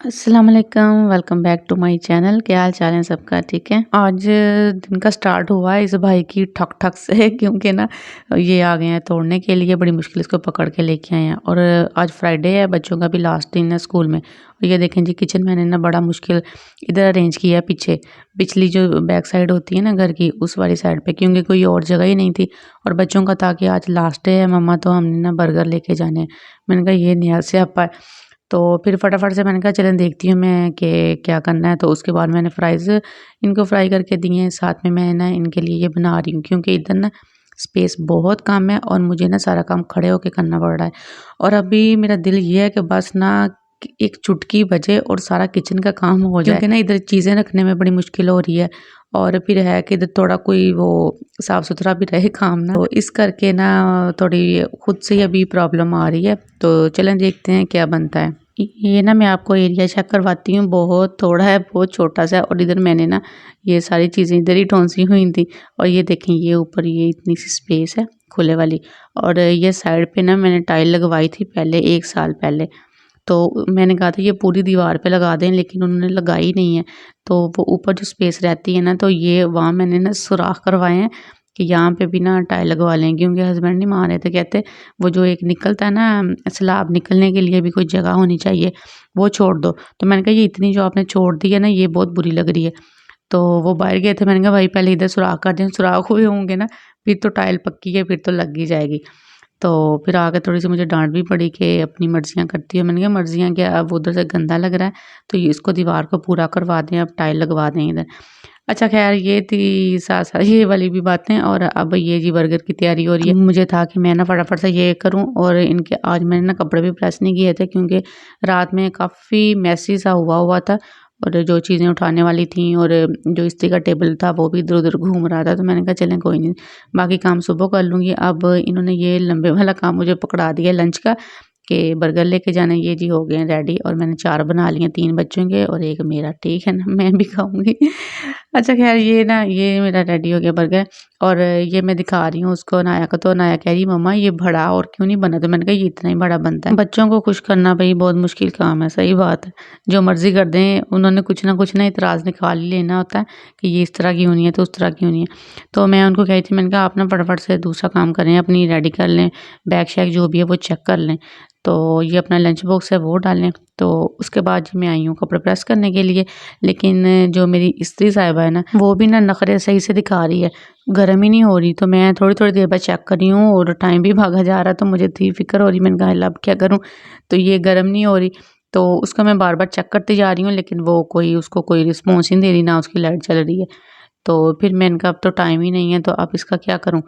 अस्सलाम वालेकुम, welcome back to my channel. क्या हाल चाल है सबका? ठीक है। आज दिन का स्टार्ट हुआ है इस भाई की ठक ठक से क्योंकि ना ये आ गए हैं तोड़ने के लिए, बड़ी मुश्किल इसको पकड़ के लेके आए हैं। और आज फ्राइडे है, बच्चों का भी लास्ट दिन है स्कूल में। और ये देखें जी, किचन मैंने ना बड़ा मुश्किल इधर अरेंज किया है पीछे, पिछली जो बैक साइड होती है ना घर की, उस वाली साइड पे, क्योंकि कोई और जगह ही नहीं थी। और बच्चों का था कि आज लास्ट डे है मम्मा, तो हमने ना बर्गर लेके जाने हैं। मैंने कहा ये नया स्यापा है। तो फिर फटाफट से मैंने कहा चलें देखती हूँ मैं कि क्या करना है। तो उसके बाद मैंने फ्राइज़ इनको फ्राई करके दिए हैं, साथ में मैं ना इनके लिए ये बना रही हूँ क्योंकि इधर ना स्पेस बहुत कम है और मुझे ना सारा काम खड़े होके करना पड़ रहा है। और अभी मेरा दिल ये है कि बस ना एक चुटकी बजे और सारा किचन का काम हो जाए, क्योंकि ना इधर चीज़ें रखने में बड़ी मुश्किल हो रही है। और फिर है कि इधर थोड़ा कोई वो साफ़ सुथरा भी रहे काम ना, तो इस करके ना थोड़ी खुद से ही अभी प्रॉब्लम आ रही है। तो चलें देखते हैं क्या बनता है। ये ना मैं आपको एरिया चेक करवाती हूँ, बहुत थोड़ा है, बहुत छोटा सा है। और इधर मैंने ना ये सारी चीज़ें इधर ही ठोंसी हुई थी। और ये देखें, ये ऊपर ये इतनी सी स्पेस है खुले वाली। और ये साइड पे ना मैंने टाइल लगवाई थी पहले, 1 साल पहले। तो मैंने कहा था ये पूरी दीवार पे लगा दें, लेकिन उन्होंने लगाई नहीं है। तो वो ऊपर जो स्पेस रहती है ना, तो ये वहाँ मैंने ना सुराख करवाए हैं कि यहाँ पे भी ना टाइल लगवा लें, क्योंकि हस्बैंड नहीं मान रहे थे। कहते वो जो एक निकलता है ना स्लैब, निकलने के लिए भी कोई जगह होनी चाहिए, वो छोड़ दो। तो मैंने कहा ये इतनी जो आपने छोड़ दी है ना, ये बहुत बुरी लग रही है। तो वो बाहर गए थे, मैंने कहा भाई पहले इधर सुराख कर दें, सुराख हुए होंगे ना फिर तो टाइल पक्की है, फिर तो लग ही जाएगी। तो फिर आके थोड़ी-सी मुझे डाँट भी पड़ी कि अपनी मर्ज़ियाँ करती हो। मैंने कहा मर्ज़ियाँ क्या, अब उधर से गंदा लग रहा है तो ये इसको दीवार को पूरा करवा दें, अब टाइल लगवा दें इधर। अच्छा ख़ैर, ये थी साथ-साथ ये वाली भी बातें। और अब ये जी बर्गर की तैयारी हो रही है। मुझे था कि मैं ना फटाफट से ये करूँ, और इनके आज मैंने ना कपड़े भी प्रेस नहीं किए थे क्योंकि रात में काफ़ी मेसी सा हुआ था। और जो चीज़ें उठाने वाली थी और जो इस्त्री का टेबल था वो भी इधर-उधर घूम रहा था। तो मैंने कहा चलें कोई नहीं, बाकी काम सुबह कर लूँगी। अब इन्होंने ये लंबे वाला काम मुझे पकड़ा दिया लंच का, कि बर्गर लेके जाना है। ये जी हो गए हैं रेडी, और मैंने 4 बना लिए, 3 बच्चों के और 1 मेरा। ठीक है ना, मैं भी खाऊँगी। अच्छा ख़ैर, ये ना ये मेरा रेडी हो गया बर्गर। और ये मैं दिखा रही हूँ उसको अनाया को, तो अनाया कह रही मम्मा ये बड़ा और क्यों नहीं बना? तो मैंने कहा ये इतना ही बड़ा बनता है। बच्चों को खुश करना भई बहुत मुश्किल काम है, सही बात है। जो मर्ज़ी कर दें, उन्होंने कुछ ना इतराज़ निकाल ही लेना होता है कि ये इस तरह क्यों नहीं है, तो उस तरह क्यों नहीं है। तो मैं उनको कह रही थी, मैंने कहा आप ना फटाफट से दूसरा काम करें, अपनी रेडी कर लें, बैग शैग जो भी है वो चेक कर लें। तो ये अपना लंच बॉक्स है वो डालें। तो उसके बाद जी मैं आई हूँ कपड़े प्रेस करने के लिए। लेकिन जो मेरी इस्त्री साहिबा है ना, वो भी ना नखरे सही से दिखा रही है, गर्म ही नहीं हो रही। तो मैं थोड़ी-थोड़ी देर बाद चेक कर रही हूँ और टाइम भी भागा जा रहा है, तो मुझे थी फ़िक्र हो रही। मैंने कहा अब क्या करूँ? तो ये गर्म नहीं हो रही। तो उसका मैं बार-बार चेक करती जा रही हूँ, लेकिन वो कोई उसको कोई रिस्पॉन्स ही नहीं दे रही, ना उसकी लाइट चल रही है। तो फिर मैंने कहा अब तो टाइम ही नहीं है, तो अब इसका क्या करूँ?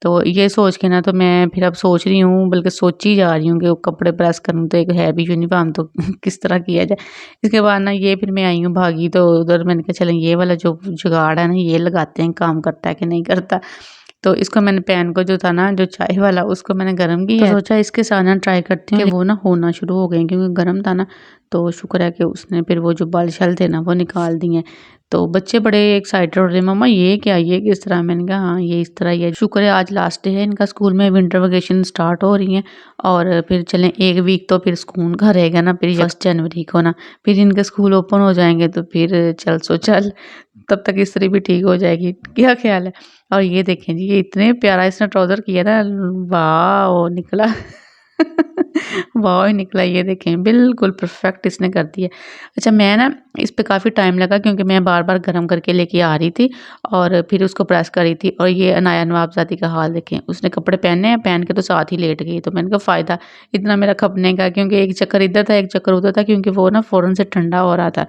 तो ये सोच के ना, तो मैं फिर अब सोच रही हूँ, बल्कि सोची जा रही हूँ कि वो कपड़े प्रेस करूँ, तो एक है भी यूनिफ़ॉर्म, तो किस तरह किया जाए? इसके बाद ना ये फिर मैं आई हूँ भागी, तो उधर मैंने कहा चलें ये वाला जो जुगाड़ है ना, ये लगाते हैं, काम करता है कि नहीं करता। तो इसको मैंने पैन को जो था ना, जो चाय वाला, उसको मैंने गरम किया, तो सोचा इसके साथ ना ट्राई करती हूँ कि वो ना होना शुरू हो गए, क्योंकि गरम था ना। तो शुक्र है कि उसने फिर वो जो बाल-छल थे ना वो निकाल दिए। तो बच्चे बड़े एक्साइटेड हो रहे हैं, मम्मा ये क्या, ये किस तरह? मैंने कहा हाँ ये इस तरह ही है। शुक्र है आज लास्ट डे है इनका स्कूल में, विंटर वेकेशन स्टार्ट हो रही हैं। और फिर चलें 1 वीक तो फिर सुकून का रहेगा ना, फिर 1 जनवरी को ना फिर इनके स्कूल ओपन हो जाएंगे, तो फिर चल सो चल, तब तक इस्त्री भी ठीक हो जाएगी। क्या ख्याल है? और ये देखें जी, ये इतने प्यारा इसने ट्राउज़र किया ना, वाओ निकला। वाओ ही निकला, ये देखें बिल्कुल परफेक्ट इसने कर दिया। अच्छा, मैं ना इस पे काफ़ी टाइम लगा क्योंकि मैं बार-बार गरम करके लेके आ रही थी और फिर उसको प्रेस कर रही थी। और ये अनाया नवाबज़ादी का हाल देखें, उसने कपड़े पहने हैं, पहन के तो साथ ही लेट गई। तो मैंने कहा फ़ायदा इतना मेरा खपने का, क्योंकि एक चक्कर इधर था, एक चक्कर उधर था, क्योंकि वो ना फ़ौरन से ठंडा हो रहा था।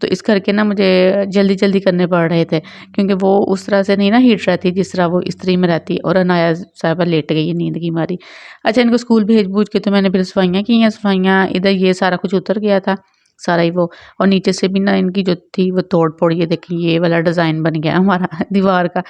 तो इस करके ना मुझे जल्दी-जल्दी करने पड़ रहे थे, क्योंकि वो उस तरह से नहीं ना हीट रहती जिस तरह वो इस्त्री में रहती। और अनाया साहिबा लेट गई है नींद की मारी। अच्छा, इनको स्कूल भेज-भूज के तो मैंने फिर सफाइयाँ की हैं, सफाइयाँ इधर ये सारा कुछ उतर गया था, सारा ही वो। और नीचे से भी ना इनकी जो थी वो तोड़-फोड़, ये देखिए ये वाला डिज़ाइन बन गया हमारा दीवार का।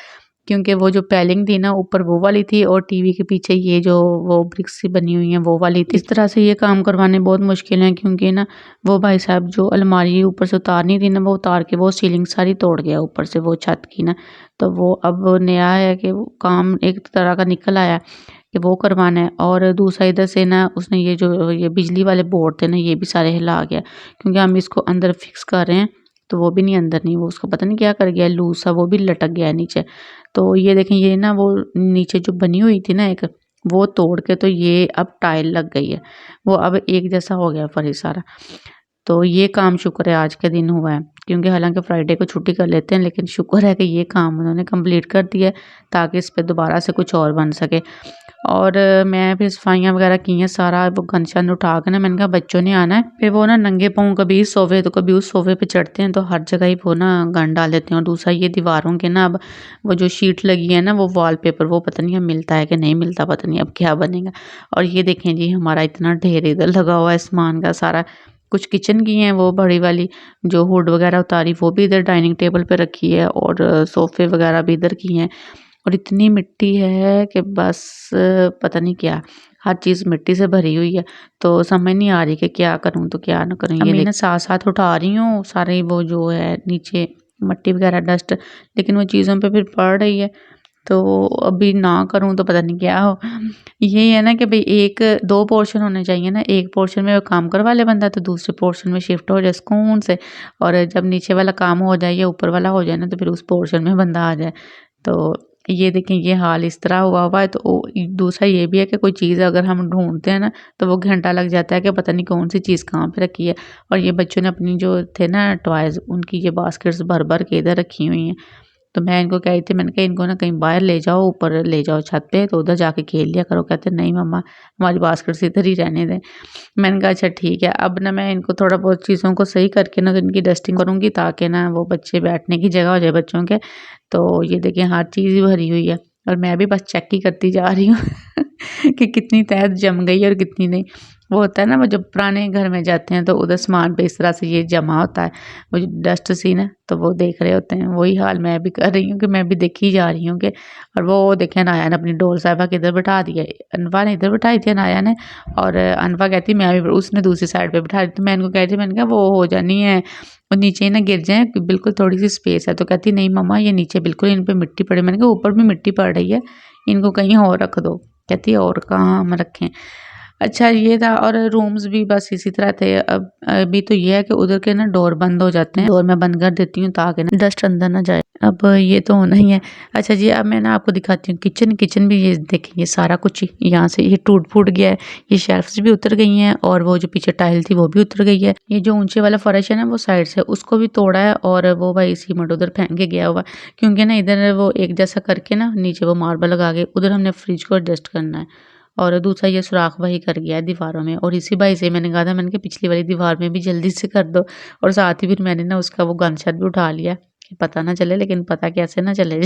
क्योंकि वो जो पैलिंग थी ना ऊपर वो वाली थी, और टीवी के पीछे ये जो वो ब्रिक्स सी बनी हुई हैं वो वाली थी। इस तरह से ये काम करवाने बहुत मुश्किल हैं, क्योंकि ना वो भाई साहब जो अलमारी ऊपर से उतारनी थी ना, वो उतार के वो सीलिंग सारी तोड़ गया ऊपर से, वो छत की ना। तो वो अब नया है कि वो काम एक तरह का निकल आया कि वो करवाना है। और दूसरा इधर से ना उसने ये बिजली वाले बोर्ड थे ना, ये भी सारे हिला गया, क्योंकि हम इसको अंदर फिक्स कर रहे हैं तो वो भी नहीं अंदर नहीं, वो उसको पता नहीं क्या कर गया लूज सा, वो भी लटक गया है नीचे। तो ये देखें, ये ना वो नीचे जो बनी हुई थी ना एक, वो तोड़ के तो ये अब टाइल लग गई है, वो अब एक जैसा हो गया फर्श सारा। तो ये काम शुक्र है आज के दिन हुआ है, क्योंकि हालांकि फ्राइडे को छुट्टी कर लेते हैं, लेकिन शुक्र है कि ये काम उन्होंने कंप्लीट कर दिया है, ताकि इस पे दोबारा से कुछ और बन सके। और मैं फिर सफाइयाँ वगैरह की हैं, सारा वो गंद शंद उठा के ना, मैंने कहा बच्चों ने आना है, फिर वो ना नंगे पाँव कभी इस सोफे तो कभी उस सोफे पे चढ़ते हैं, तो हर जगह ही वो ना गंद डाल देते हैं। और दूसरा ये दीवारों के ना अब वो जो शीट लगी है ना, वो वॉलपेपर, वो पता नहीं अब मिलता है कि नहीं मिलता, पता नहीं अब क्या बनेगा। और ये देखें जी, हमारा इतना ढेर इधर लगा हुआ है सामान का सारा। कुछ किचन की हैं, वो बड़ी वाली जो हुड वगैरह उतारी वो भी इधर डाइनिंग टेबल पे रखी है, और सोफे वगैरह भी इधर की हैं। और इतनी मिट्टी है कि बस पता नहीं क्या, हर चीज़ मिट्टी से भरी हुई है। तो समझ नहीं आ रही कि क्या करूँ तो क्या ना करूँ। ये मैं साथ साथ उठा रही हूँ सारे वो जो है नीचे मट्टी वगैरह डस्ट, लेकिन वो चीज़ों पे फिर पड़ रही है, तो अभी ना करूँ तो पता नहीं क्या हो। यही है ना कि भाई एक दो पोर्शन होने चाहिए ना, एक पोर्शन में वो काम करवा ले बंदा, तो दूसरे पोर्शन में शिफ्ट हो जाए सुकून से। और जब नीचे वाला काम हो जाए या ऊपर वाला हो जाए ना, तो फिर उस पोर्शन में बंदा आ जाए। तो ये देखें, ये हाल इस तरह हुआ है। तो दूसरा ये भी है कि कोई चीज़ अगर हम ढूंढते हैं ना, तो वो घंटा लग जाता है कि पता नहीं कौन सी चीज़ कहाँ पे रखी है। और ये बच्चों ने अपनी जो थे ना टॉयज, उनकी ये बास्केट्स भर भर के इधर रखी हुई हैं। तो मैं इनको कही थी, मैंने कहा इनको ना कहीं बाहर ले जाओ, ऊपर ले जाओ छत पे, तो उधर जाके खेल लिया करो। कहते नहीं मम्मा, हमारी बास्केट्स इधर ही रहने दें। मैंने कहा अच्छा ठीक है। अब ना मैं इनको थोड़ा बहुत चीज़ों को सही करके ना इनकी डस्टिंग करूँगी, ताकि ना वो बच्चे बैठने की जगह हो जाए बच्चों के। तो ये देखिए हर चीज़ ही भरी हुई है, और मैं भी बस चेक ही करती जा रही हूँ कि कितनी तहत जम गई है और कितनी नहीं। वो होता है ना, वो जब पुराने घर में जाते हैं तो उधर सामान पे इस तरह से ये जमा होता है, वो जो डस्ट सी ना, तो वो देख रहे होते हैं। वही हाल मैं भी कर रही हूँ कि मैं भी देखी जा रही हूँ कि। और वो देखें अनाया ने अपनी डोल साहिबा किधर बिठा दिया, अनवा ने इधर बिठाई थी अनाया ने, और अनवा कहती मैं भी, उसने दूसरी साइड पे बिठा दी। तो मैं इनको कह रही, मैंने कहा वो हो जानी है, वो नीचे ही ना गिर जाए, बिल्कुल थोड़ी सी स्पेस है। तो कहती नहीं मम्मा, ये नीचे बिल्कुल इन पे मिट्टी पड़े। मैंने कहा ऊपर भी मिट्टी पड़ रही है, इनको कहीं और रख दो। कहती है और कहाँ हम रखें। अच्छा ये था। और रूम्स भी बस इसी तरह थे। अब अभी तो ये है कि उधर के ना डोर बंद हो जाते हैं, डोर मैं बंद कर देती हूँ ताकि ना डस्ट अंदर ना जाए। अब ये तो होना ही है। अच्छा जी, अब मैं ना आपको दिखाती हूँ किचन। किचन भी ये देखें, ये सारा कुछ यहाँ से ये टूट फूट गया है, ये शेल्फ्स भी उतर गई हैं, और वो जो पीछे टाइल थी वो भी उतर गई है। ये जो ऊंचे वाला फर्श है ना, वो साइड से उसको भी तोड़ा है, और वो भाई सीमेंट उधर फेंक के गया हुआ, क्योंकि ना इधर वो एक जैसा करके ना नीचे वो मार्बल लगा के उधर हमने फ्रिज को एडजस्ट करना है। और दूसरा ये सुराख वही कर गया है दीवारों में, और इसी भाई से मैंने कहा था, मैंने कहा पिछली वाली दीवार में भी जल्दी से कर दो। और साथ ही फिर मैंने ना उसका वो गन शट भी उठा लिया कि पता ना चले, लेकिन पता कैसे ना चले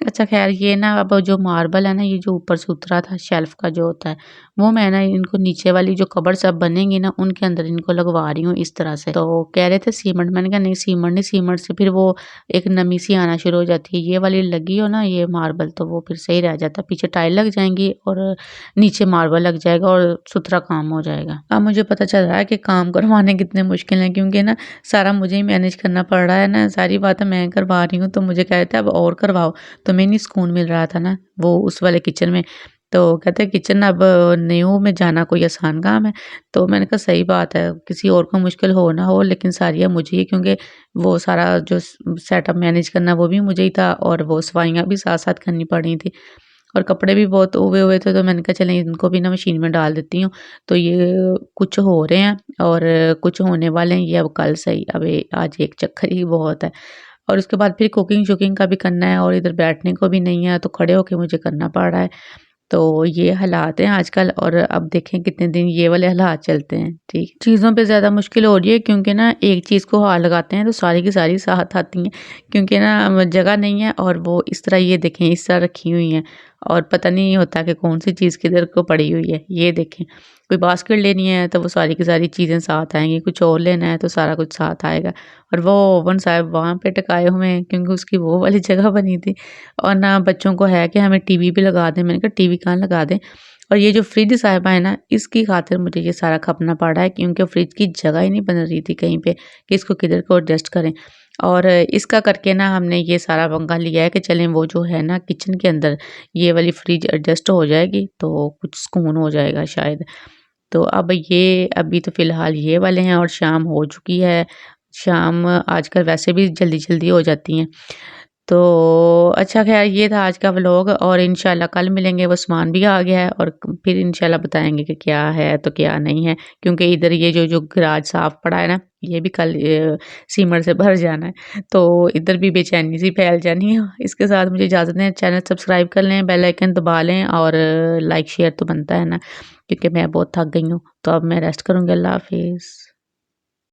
अच्छा खैर, ये ना अब जो मार्बल है ना, ये जो ऊपर से उतरा था शेल्फ का जो होता है, वो मैं ना इनको नीचे वाली जो कबर्ड सब बनेंगी ना, उनके अंदर इनको लगवा रही हूँ इस तरह से। तो कह रहे थे सीमेंट, मैंने कहा नहीं सीमेंट नहीं, सीमेंट से फिर वो एक नमी सी आना शुरू हो जाती है। ये वाली लगी हो ना ये मार्बल, तो वो फिर सही रह जाता, पीछे टाइल लग जाएंगी और नीचे मार्बल लग जाएगा और सुथरा काम हो जाएगा। अब मुझे पता चल रहा है कि काम करवाने कितने मुश्किल हैं, क्योंकि ना सारा मुझे ही मैनेज करना पड़ रहा है ना, सारी बातें मैं करवा रही हूँ। तो मुझे कह रहे थे अब और करवाओ, तो मैं नहीं सुकून मिल रहा था ना वो उस वाले किचन में। तो कहते हैं किचन अब न्यू में जाना कोई आसान काम है। तो मैंने कहा सही बात है, किसी और को मुश्किल हो ना हो, लेकिन सारिया मुझे ही, क्योंकि वो सारा जो सेटअप मैनेज करना वो भी मुझे ही था, और वो सफाइयाँ भी साथ साथ करनी पड़ी थी, और कपड़े भी बहुत उबे हुए थे। तो मैंने कहा चलें इनको भी ना मशीन में डाल देती हूँ। तो ये कुछ हो रहे हैं और कुछ होने वाले हैं, ये अब कल सही। अब आज एक चक्कर ही बहुत है, और उसके बाद फिर कुकिंग शुकिंग का भी करना है, और इधर बैठने को भी नहीं है, तो खड़े होके मुझे करना पड़ रहा है। तो ये हालात हैं आजकल, और अब देखें कितने दिन ये वाले हालात चलते हैं। ठीक, चीज़ों पे ज़्यादा मुश्किल हो रही है, क्योंकि ना एक चीज़ को हाथ लगाते हैं तो सारी की सारी साथ आती हैं, क्योंकि ना जगह नहीं है, और वो इस तरह ये देखें इस तरह रखी हुई हैं, और पता नहीं होता कि कौन सी चीज़ किधर को पड़ी हुई है। ये देखें, कोई बास्केट लेनी है तो वो सारी की सारी चीज़ें साथ आएंगी, कुछ और लेना है तो सारा कुछ साथ आएगा। और वो ओवन साहब वहाँ पे टिकाए हुए हैं, क्योंकि उसकी वो वाली जगह बनी थी। और ना बच्चों को है कि हमें टीवी भी लगा दें, मैंने कहा टीवी कहाँ लगा दें। और और ये जो फ्रिज साहिबा है ना, इसकी खातिर मुझे ये सारा खपना पड़ा है, क्योंकि फ्रिज की जगह ही नहीं बन रही थी कहीं पे कि इसको किधर को एडजस्ट करें। और इसका करके ना हमने ये सारा पंगा लिया है कि चलें वो जो है ना किचन के अंदर ये वाली फ्रिज एडजस्ट हो जाएगी तो कुछ सुकून हो जाएगा शायद। तो अब ये अभी तो फ़िलहाल ये वाले हैं और शाम हो चुकी है। शाम आजकल वैसे भी जल्दी-जल्दी हो जाती हैं। तो अच्छा ख़ैर ये था आज का व्लॉग और इंशाल्लाह कल मिलेंगे, वो सामान भी आ गया है और फिर इंशाल्लाह बताएँगे कि क्या है तो क्या नहीं है। क्योंकि इधर ये जो गैराज साफ़ पड़ा है ना, ये भी कल सीमेंट से भर जाना है। तो इधर भी बेचैनी सी फैल जानी है। इसके साथ मुझे इजाज़त दें, चैनल सब्सक्राइब कर लें, बेल आइकन दबा लें और लाइक शेयर तो बनता है ना, क्योंकि मैं बहुत थक गई हूँ। तो अब मैं रेस्ट करूँगी। अल्लाह हाफ़िज़।